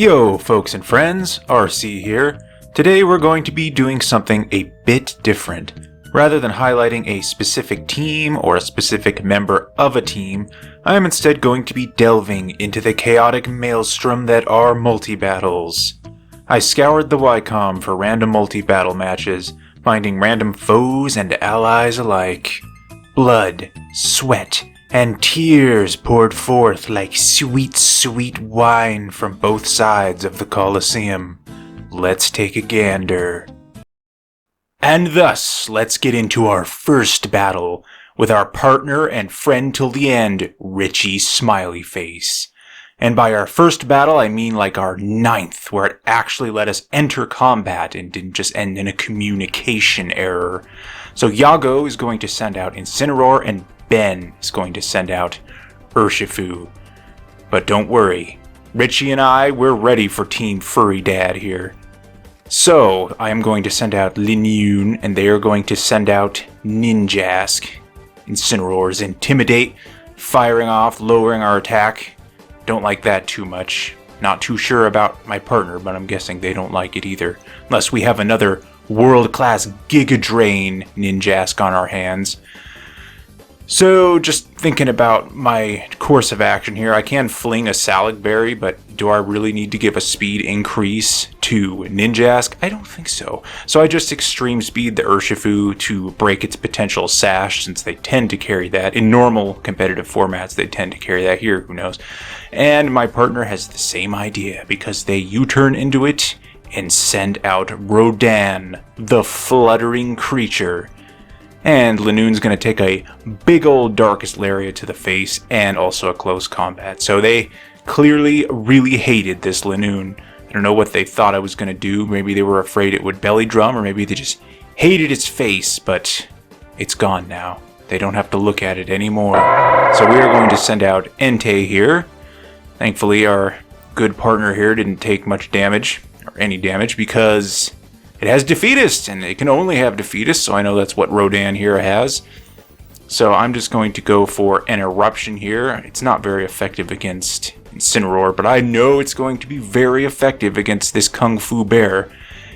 Yo folks and friends, RC here. Today we're going to be doing something a bit different. Rather than highlighting a specific team or a specific member of a team, I am instead going to be delving into the chaotic maelstrom that are multi-battles. I scoured the Y-Comm for random multi-battle matches, finding random foes and allies alike. Blood, sweat, and tears poured forth like sweet, sweet wine from both sides of the Colosseum. Let's take a gander. And thus, let's get into our first battle with our partner and friend till the end, Richie Smileyface. And by our first battle, I mean like our 9th, where it actually let us enter combat and didn't just end in a communication error. So Yago is going to send out Incineroar and Ben is going to send out Urshifu. But don't worry, Richie and we're ready for Team Furry Dad here. So, I am going to send out Linoone, and they are going to send out Ninjask. Incineroar's Intimidate, firing off, lowering our attack. Don't like that too much. Not too sure about my partner, but I'm guessing they don't like it either. Unless we have another world-class Giga Drain Ninjask on our hands. So, just thinking about my course of action here, I can fling a Salad Berry, but do I really need to give a speed increase to Ninjask? I don't think so. So I just extreme speed the Urshifu to break its potential sash, since they tend to carry that. In normal competitive formats, they tend to carry that. Here, who knows? And my partner has the same idea, because they U-turn into it and send out Rodan, the fluttering creature. And Linoone's going to take a big old Darkest Lariat to the face and also a close combat. So they clearly really hated this Linoone. I don't know what they thought I was going to do. Maybe they were afraid it would belly drum, or maybe they just hated its face, but it's gone now. They don't have to look at it anymore. So we are going to send out Entei here. Thankfully our good partner here didn't take much damage, or any damage, because it has Defeatist, and it can only have Defeatist, so I know that's what Rodan here has. So I'm just going to go for an Eruption here. It's not very effective against Incineroar, but I know it's going to be very effective against this Kung Fu Bear.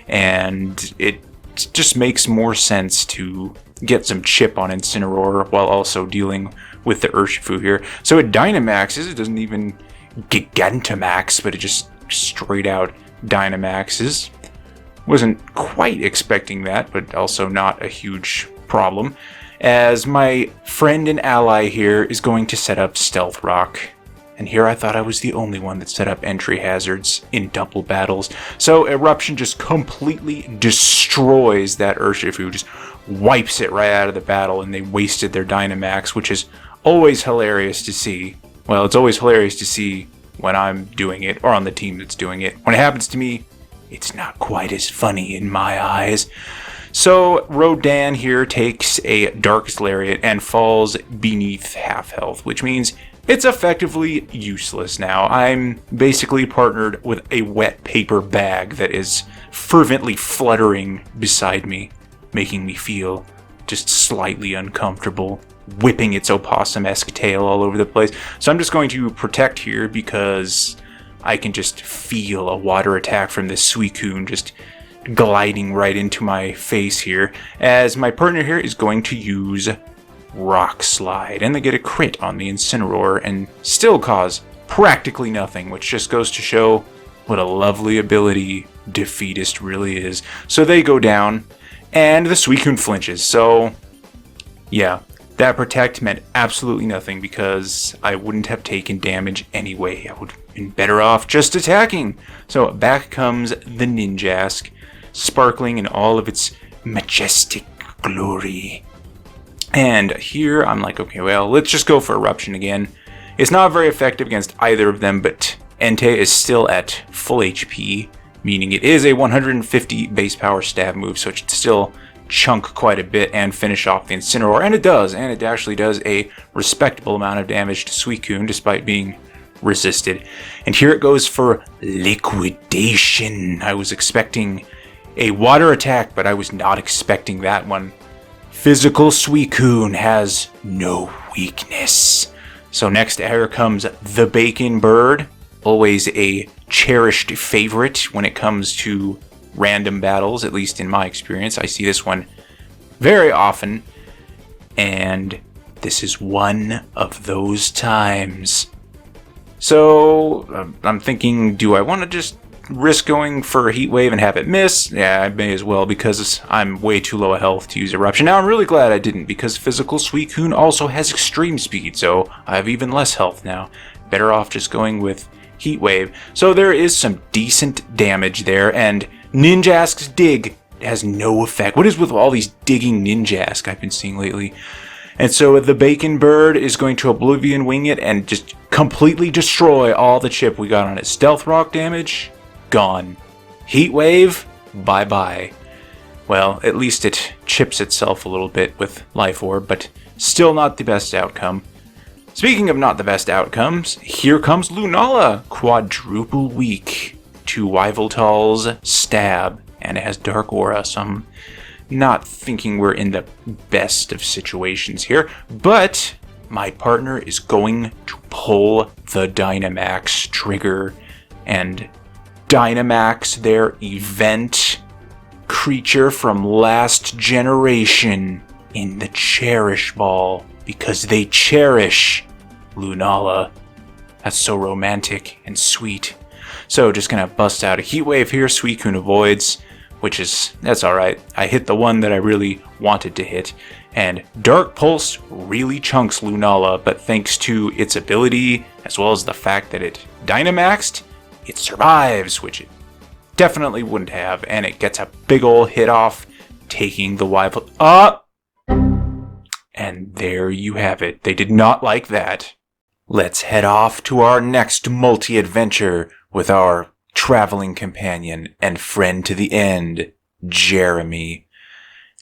And it just makes more sense to get some chip on Incineroar while also dealing with the Urshifu here. So it Dynamaxes, it doesn't even Gigantamax, but it just straight out Dynamaxes. Wasn't quite expecting that, but also not a huge problem, as my friend and ally here is going to set up Stealth Rock. And here I thought I was the only one that set up entry hazards in double battles. So Eruption just completely destroys that Urshifu, just wipes it right out of the battle, and they wasted their Dynamax, which is always hilarious to see. Well, it's always hilarious to see when I'm doing it, or on the team that's doing it. When it happens to me, it's not quite as funny in my eyes. So Rodan here takes a Darkest Lariat and falls beneath half health, which means it's effectively useless now. I'm basically partnered with a wet paper bag that is fervently fluttering beside me, making me feel just slightly uncomfortable, whipping its opossum-esque tail all over the place. So I'm just going to protect here, because I can just feel a water attack from this Suicune just gliding right into my face here, as my partner here is going to use Rock Slide, and they get a crit on the Incineroar and still cause practically nothing, which just goes to show what a lovely ability Defeatist really is. So they go down, and the Suicune flinches. So yeah, that protect meant absolutely nothing, because I wouldn't have taken damage anyway. I would have been better off just attacking. So back comes the Ninjask, sparkling in all of its majestic glory. And here I'm like, okay, well, let's just go for Eruption again. It's not very effective against either of them, but Entei is still at full HP, meaning it is a 150 base power stab move, so it should still chunk quite a bit and finish off the Incineroar, and it does, and it actually does a respectable amount of damage to Suicune despite being resisted. And here it goes for Liquidation. I was expecting a water attack, but I was not expecting that one. Physical Suicune has no weakness. So next here comes the Bacon Bird, always a cherished favorite when it comes to random battles, at least in my experience. I see this one very often, and this is one of those times. So I'm thinking, do I want to just risk going for a Heat Wave and have it miss? Yeah, I may as well, because I'm way too low a health to use Eruption. Now I'm really glad I didn't, because Physical Suicune also has extreme speed, so I have even less health now. Better off just going with Heat Wave. So there is some decent damage there, and Ninjask's Dig has no effect. What is with all these digging Ninjask I've been seeing lately? And so the Bacon Bird is going to Oblivion Wing it and just completely destroy all the chip we got on it. Stealth Rock damage? Gone. Heat Wave? Bye-bye. Well, at least it chips itself a little bit with Life Orb, but still not the best outcome. Speaking of not the best outcomes, here comes Lunala. Quadruple weak to Yveltal's Stab, and it has Dark Aura, so I'm not thinking we're in the best of situations here, but my partner is going to pull the Dynamax trigger and Dynamax their event creature from last generation in the Cherish Ball, because they cherish Lunala. That's so romantic and sweet. So just gonna bust out a Heat Wave here. Suicune avoids, that's alright. I hit the one that I really wanted to hit. And Dark Pulse really chunks Lunala, but thanks to its ability, as well as the fact that it Dynamaxed, it survives, which it definitely wouldn't have. And it gets a big ol' hit off, taking the Yveltal up. And there you have it. They did not like that. Let's head off to our next multi-adventure with our traveling companion and friend to the end, Jeremy.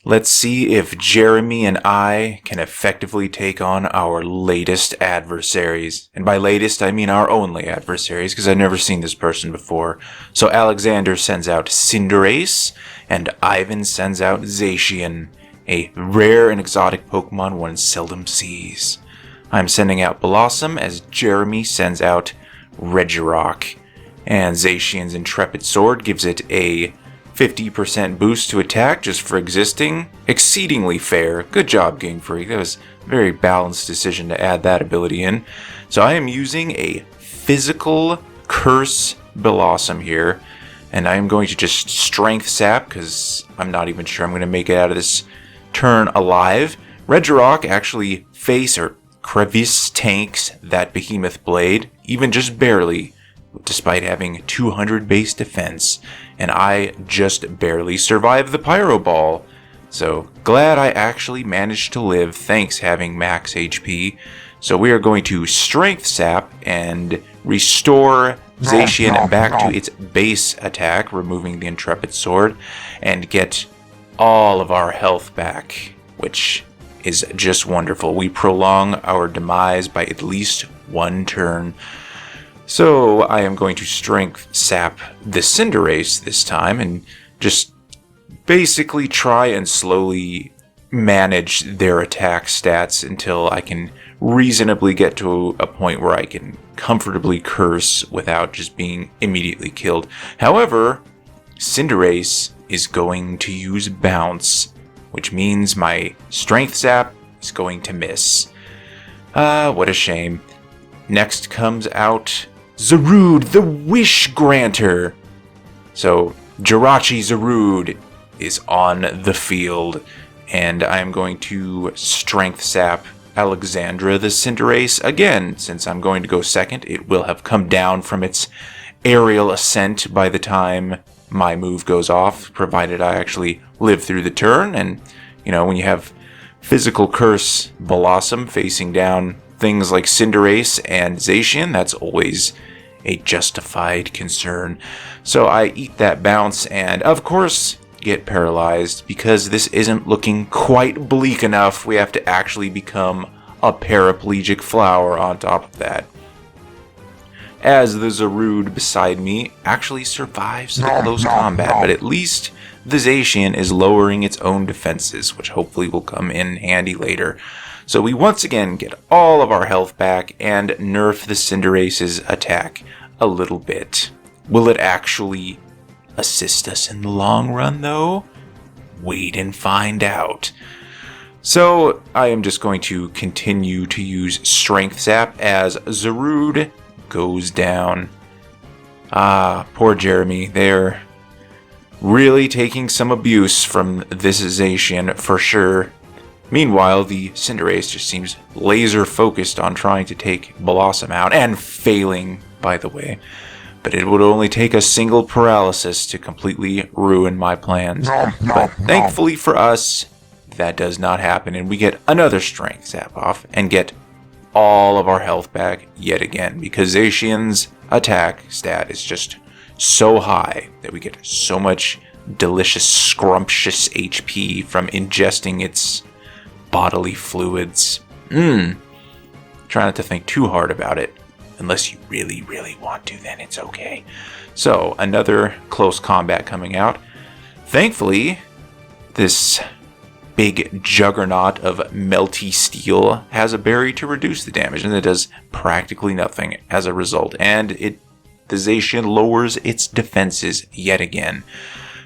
Let's see if Jeremy and I can effectively take on our latest adversaries. And by latest, I mean our only adversaries, because I've never seen this person before. So Alexander sends out Cinderace, and Ivan sends out Zacian, a rare and exotic Pokemon one seldom sees. I'm sending out Bellossom as Jeremy sends out Regirock. And Zacian's Intrepid Sword gives it a 50% boost to attack just for existing. Exceedingly fair. Good job, Game Freak. That was a very balanced decision to add that ability in. So I am using a Physical Curse Bellossom here. And I am going to just Strength Sap, because I'm not even sure I'm going to make it out of this turn alive. Regirock actually crevice tanks that Behemoth Blade, even just barely, despite having 200 base defense, and I just barely survived the Pyro Ball. So glad I actually managed to live, thanks having max HP. So we are going to Strength Sap and restore Zacian back to its base attack, removing the Intrepid Sword, and get all of our health back, which is just wonderful. We prolong our demise by at least one turn. So I am going to Strength Sap the Cinderace this time and just basically try and slowly manage their attack stats until I can reasonably get to a point where I can comfortably curse without just being immediately killed. However, Cinderace is going to use Bounce, which means my Strength Sap is going to miss. What a shame. Next comes out Zarude, the Wish Granter. So Jirachi Zarude is on the field, and I'm going to Strength Sap Alexandra the Cinderace again. Since I'm going to go second, it will have come down from its aerial ascent by the time my move goes off, provided I actually live through the turn. And, when you have Physical Curse Bellossom facing down things like Cinderace and Zacian, that's always a justified concern. So I eat that bounce and, of course, get paralyzed because this isn't looking quite bleak enough. We have to actually become a paraplegic flower on top of that. As the Zarude beside me actually survives the close combat, but at least the Zacian is lowering its own defenses, which hopefully will come in handy later. So we once again get all of our health back and nerf the Cinderace's attack a little bit. Will it actually assist us in the long run, though? Wait and find out. So, I am just going to continue to use Strength Sap as Zarude goes down. Ah, poor Jeremy. They're really taking some abuse from this Zacian for sure. Meanwhile, the Cinderace just seems laser focused on trying to take Bellossom out, and failing, by the way. But it would only take a single paralysis to completely ruin my plans. But thankfully for us, that does not happen, and we get another Strength Sap off and get all of our health back yet again, because Zacian's attack stat is just so high that we get so much delicious, scrumptious HP from ingesting its bodily fluids. Try not to think too hard about it. Unless you really, really want to, then it's okay. So, another close combat coming out. Thankfully, this big juggernaut of melty steel has a berry to reduce the damage, and it does practically nothing as a result. And the Zacian lowers its defenses yet again.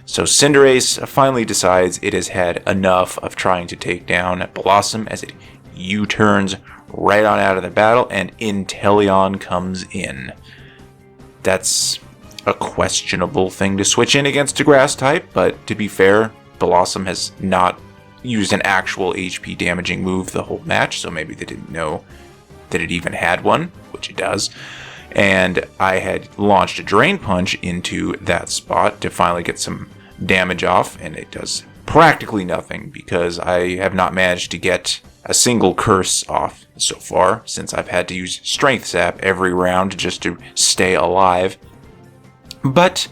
So Cinderace finally decides it has had enough of trying to take down Bellossom as it U-turns right on out of the battle, and Yveltal comes in. That's a questionable thing to switch in against a grass type, but to be fair, Bellossom has not used an actual HP damaging move the whole match, so maybe they didn't know that it even had one, which it does. And I had launched a Drain Punch into that spot to finally get some damage off, and it does practically nothing because I have not managed to get a single curse off so far, since I've had to use Strength Sap every round just to stay alive. But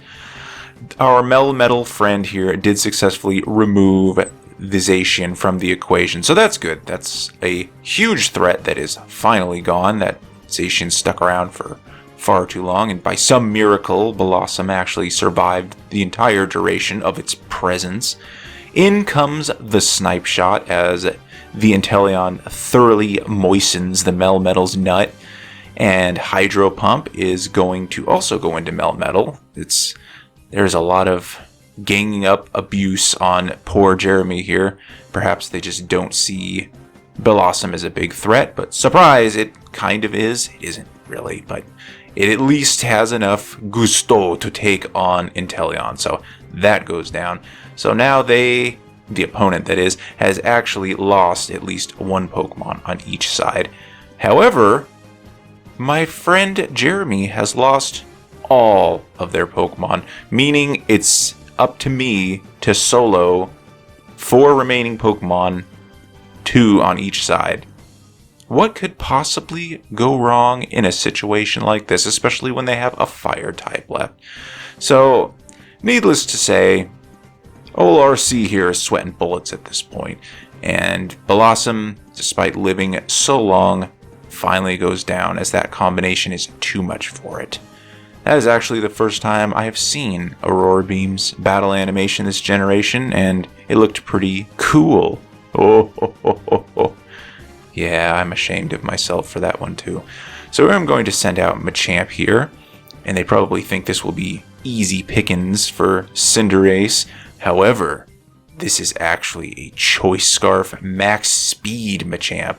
our Melmetal friend here did successfully remove the Zacian from the equation, so that's good. That's a huge threat that is finally gone. That Zacian stuck around for far too long, and by some miracle, Bellossom actually survived the entire duration of its presence. In comes the Snipe Shot as the Yveltal thoroughly moistens the Melmetal's nut, and Hydro Pump is going to also go into Melmetal. There's a lot of ganging up abuse on poor Jeremy here. Perhaps they just don't see Bellossom as a big threat, but surprise, it kind of is. It isn't really, but it at least has enough gusto to take on Yveltal, so that goes down. So now the opponent that is, has actually lost at least one Pokemon on each side. However, my friend Jeremy has lost all of their Pokemon, meaning it's up to me to solo 4 remaining Pokemon, 2 on each side. What could possibly go wrong in a situation like this, especially when they have a fire type left? So, needless to say, old RC here is sweating bullets at this point, and Bellossom, despite living so long, finally goes down as that combination is too much for it. That is actually the first time I have seen Aurora Beam's battle animation this generation, and it looked pretty cool. Oh. Yeah, I'm ashamed of myself for that one too. So I'm going to send out Machamp here, and they probably think this will be easy pickings for Cinderace. However, this is actually a Choice Scarf max speed Machamp.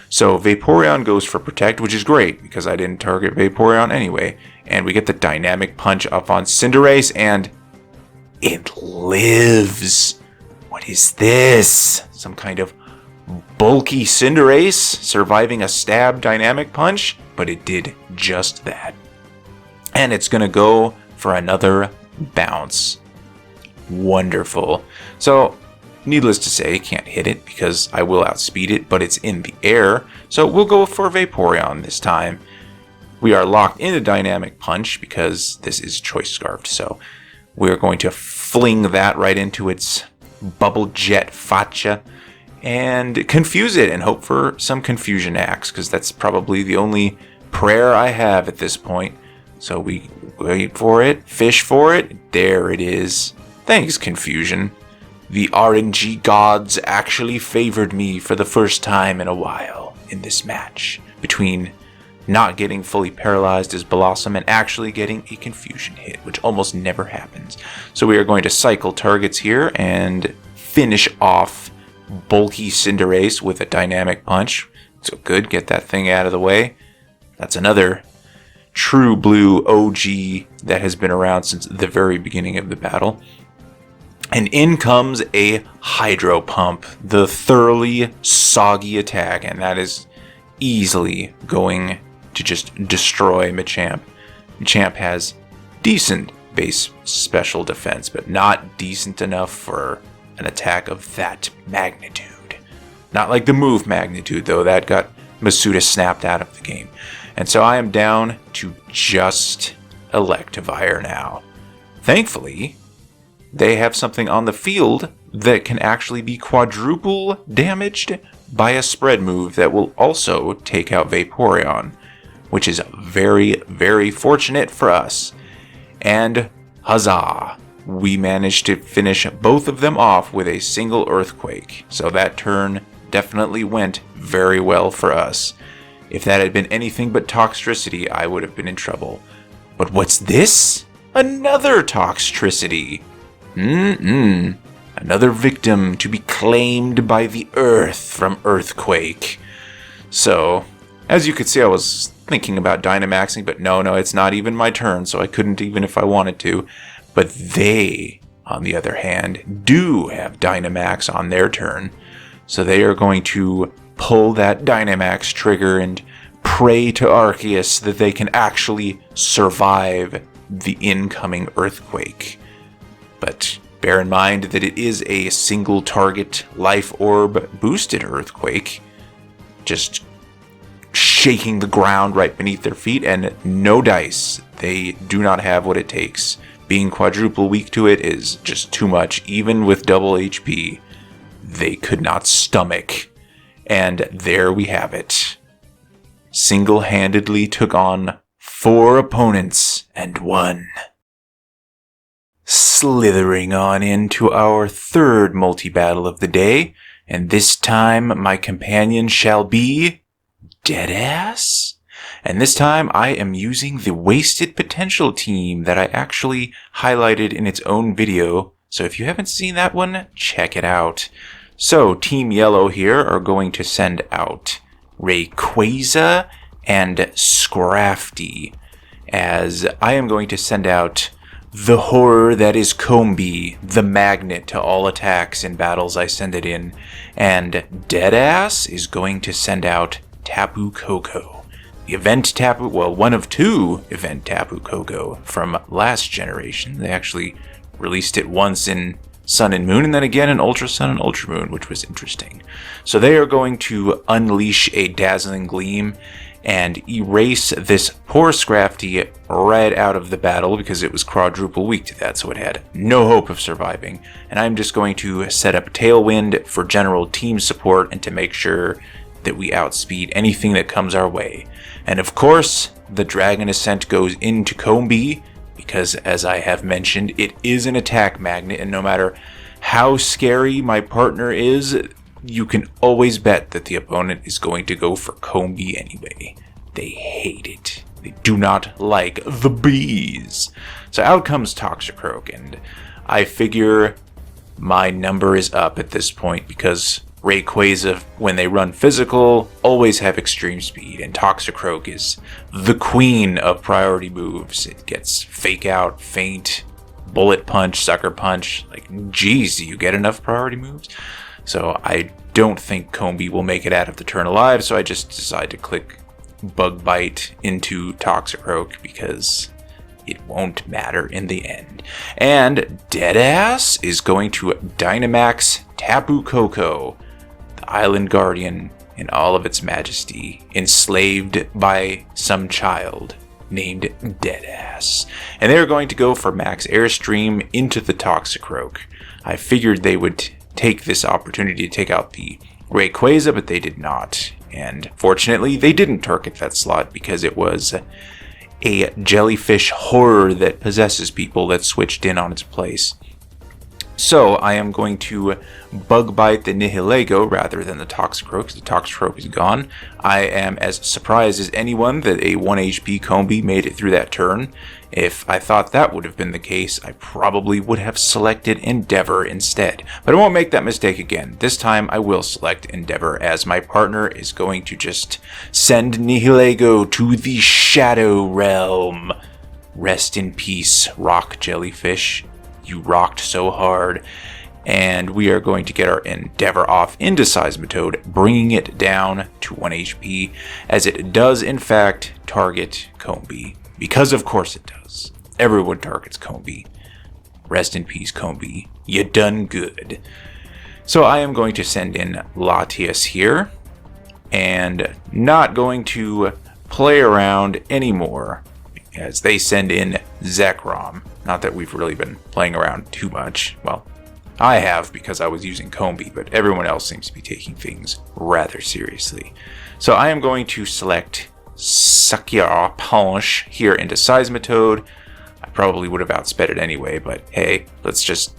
So Vaporeon goes for Protect, which is great because I didn't target Vaporeon anyway. And we get the Dynamic Punch up on Cinderace, and it lives. What is this? Some kind of bulky Cinderace surviving a stab Dynamic Punch? But it did just that. And it's going to go for another bounce. Wonderful. So, needless to say, can't hit it because I will outspeed it, but it's in the air. So we'll go for Vaporeon this time. We are locked into Dynamic Punch because this is Choice Scarfed. So we're going to fling that right into its Bubble Jet Facha and confuse it and hope for some Confusion Axe, because that's probably the only prayer I have at this point. So we wait for it, fish for it. There it is. Thanks, Confusion. The RNG gods actually favored me for the first time in a while in this match between not getting fully paralyzed as Bellossom and actually getting a confusion hit, which almost never happens. So we are going to cycle targets here and finish off bulky Cinderace with a dynamic punch. So good, get that thing out of the way. That's another true blue OG that has been around since the very beginning of the battle. And in comes a Hydro Pump, the thoroughly soggy attack, and that is easily going to just destroy Machamp. Machamp has decent base special defense, but not decent enough for an attack of that magnitude. Not like the move magnitude, though. That got Masuda snapped out of the game. And so I am down to just Electivire now. Thankfully, they have something on the field that can actually be quadruple damaged by a spread move that will also take out Vaporeon, which is very, very fortunate for us. And huzzah! We managed to finish both of them off with a single Earthquake. So that turn definitely went very well for us. If that had been anything but Toxtricity, I would have been in trouble. But what's this? Another Toxtricity! Another victim to be claimed by the Earth from Earthquake. So, as you could see, I was thinking about Dynamaxing, but no, it's not even my turn, so I couldn't even if I wanted to. But they, on the other hand, do have Dynamax on their turn. So they are going to pull that Dynamax trigger and pray to Arceus that they can actually survive the incoming Earthquake. But bear in mind that it is a single target Life Orb boosted Earthquake, just shaking the ground right beneath their feet, and no dice. They do not have what it takes. Being quadruple weak to it is just too much. Even with double HP, they could not stomach. And there we have it. Single-handedly took on 4 opponents and won. Slithering on into our third multi-battle of the day, and this time my companion shall be Deadass. And this time I am using the Wasted Potential team that I actually highlighted in its own video, so if you haven't seen that one, check it out. So Team Yellow here are going to send out Rayquaza and Scrafty, as I am going to send out the horror that is Combee, the magnet to all attacks in battles I send it in, and Deadass is going to send out Tapu Koko. The event Tapu, well, one of 2 event Tapu Koko from last generation. They actually released it once in Sun and Moon, and then again in Ultra Sun and Ultra Moon, which was interesting. So they are going to unleash a Dazzling Gleam and erase this poor Scrafty right out of the battle because it was quadruple weak to that, so it had no hope of surviving. And I'm just going to set up Tailwind for general team support and to make sure that we outspeed anything that comes our way. And of course, the Dragon Ascent goes into Combee, because as I have mentioned, it is an attack magnet, and no matter how scary my partner is, you can always bet that the opponent is going to go for Combee anyway. They hate it. They do not like the bees. So out comes Toxicroak, and I figure my number is up at this point because Rayquaza, when they run physical, always have extreme speed, and Toxicroak is the queen of priority moves. It gets Fake Out, Feint, Bullet Punch, Sucker Punch. Like, geez, do you get enough priority moves? So I don't think Combee will make it out of the turn alive, so I just decide to click Bug Bite into Toxicroak because it won't matter in the end. And Deadass is going to Dynamax Tapu Koko, the Island Guardian in all of its majesty, enslaved by some child named Deadass. And they're going to go for Max Airstream into the Toxicroak. I figured they would take this opportunity to take out the Rayquaza, but they did not. And fortunately, they didn't target that slot because it was a jellyfish horror that possesses people that switched in on its place. So I am going to bug bite the Nihilego rather than the Toxicroak, because the Toxicroak is gone. I am as surprised as anyone that a 1 HP Combee made it through that turn. If I thought that would have been the case, I probably would have selected Endeavor instead. But I won't make that mistake again. This time I will select Endeavor, as my partner is going to just send Nihilego to the Shadow Realm. Rest in peace, Rock Jellyfish. You rocked so hard. And we are going to get our Endeavor off into Seismitoad, bringing it down to 1 HP, as it does in fact target Combee. Because of course it does. Everyone targets Combee. Rest in peace, Combee. You done good. So I am going to send in Latias here, and not going to play around anymore, as they send in Zekrom. Not that we've really been playing around too much. Well, I have, because I was using Combee, but everyone else seems to be taking things rather seriously. So I am going to select Sakia Punch here into Seismitoad. I probably would have outsped it anyway, but hey, let's just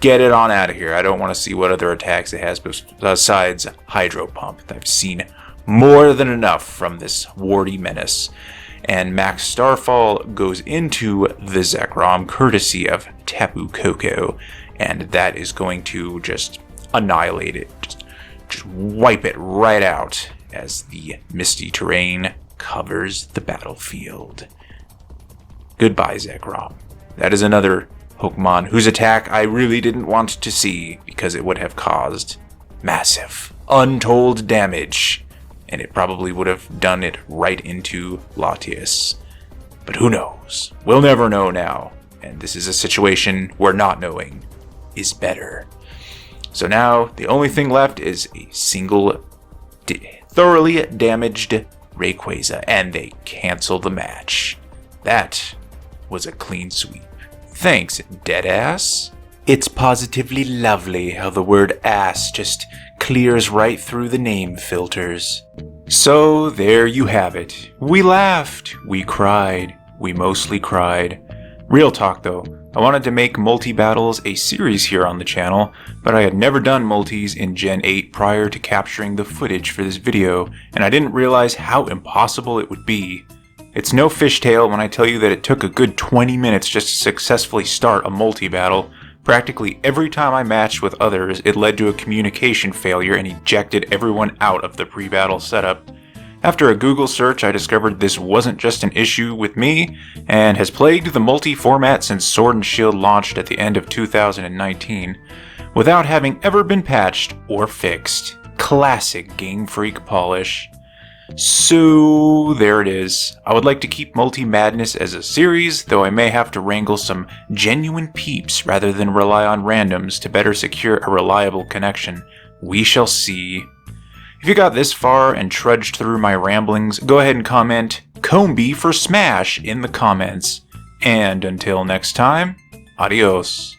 get it on out of here. I don't want to see what other attacks it has besides Hydro Pump. I've seen more than enough from this warty menace. And Max Starfall goes into the Zekrom, courtesy of Tapu Koko, and that is going to just annihilate it, just wipe it right out as the misty terrain covers the battlefield. Goodbye, Zekrom. That is another Pokemon whose attack I really didn't want to see, because it would have caused massive, untold damage. And it probably would have done it right into Latias. But who knows? We'll never know now. And this is a situation where not knowing is better. So now, the only thing left is a single thoroughly damaged Rayquaza. And they cancel the match. That was a clean sweep. Thanks, Deadass. It's positively lovely how the word ass just clears right through the name filters. So there you have it. We laughed, we cried, we mostly cried. Real talk though, I wanted to make multi-battles a series here on the channel, but I had never done multis in Gen 8 prior to capturing the footage for this video, and I didn't realize how impossible it would be. It's no fishtail when I tell you that it took a good 20 minutes just to successfully start a multi-battle. Practically every time I matched with others, it led to a communication failure and ejected everyone out of the pre-battle setup. After a Google search, I discovered this wasn't just an issue with me, and has plagued the multi-format since Sword and Shield launched at the end of 2019, without having ever been patched or fixed. Classic Game Freak polish. So there it is. I would like to keep Multi-Madness as a series, though I may have to wrangle some genuine peeps rather than rely on randoms to better secure a reliable connection. We shall see. If you got this far and trudged through my ramblings, go ahead and comment Combee for Smash in the comments. And until next time, adios.